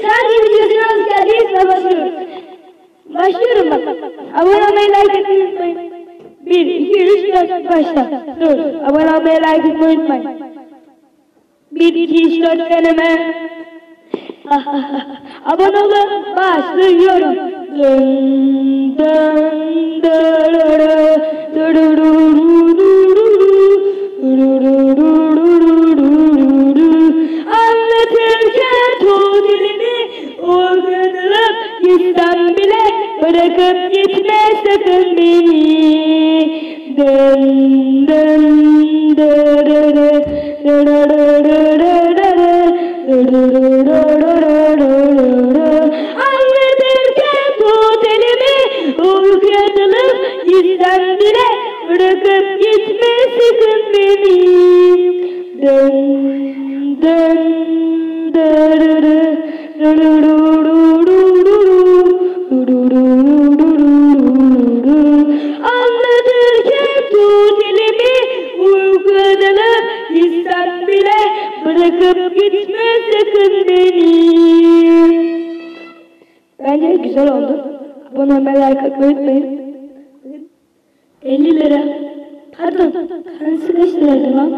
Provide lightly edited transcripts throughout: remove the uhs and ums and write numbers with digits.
sadece videosuna hoş geldiniz ve başlıyorum. Başlıyorum bak. Abone olmayı, like etmeyi unutmayın. 1, 2, 3, 4 başla. Dur. Abone olmayı, like etmeyi unutmayın. 1, 2, 3, 4 deneme. Abone olun. Başlıyorum. Dın dın anlatırken tut dilini organılıp gitsem bile bırakıp gitme sakın beni. Dın dın anlatırken tut elimi organılıp gitsem bile bırakıp gitme sakın beni. Dın dın anlatırken tut elimi uygulanıp gitsem bile bırakıp gitme sakın beni. Bence güzel oldu. Abone olmayı, like atmayı unutmayın. 50 lira. Pardon. Tanesi kaç liraydı lan?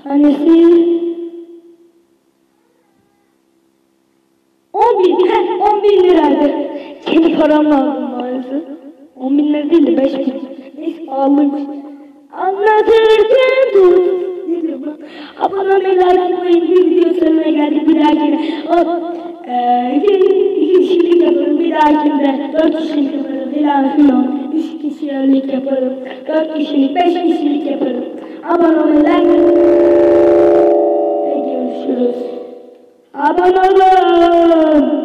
Tanesi 10.000 liraydı. Kendi paramla aldım maalesef. 10.000 lira değil de 5.000. Neyse ağlıymış. Anlatırken dur. Ne diyorum lan? Abone olmayı, like atmayı, video sonuna geldik. Bir dahakine. İki kişilik yaparım. Bir dahakinde 4 kişilik yaparım. Filan. 3 kişilik yaparım. 4 kişilik, 5 kişilik yaparım. Abone olmayı, like atmayı. Ve görüşürüz. Abone olun.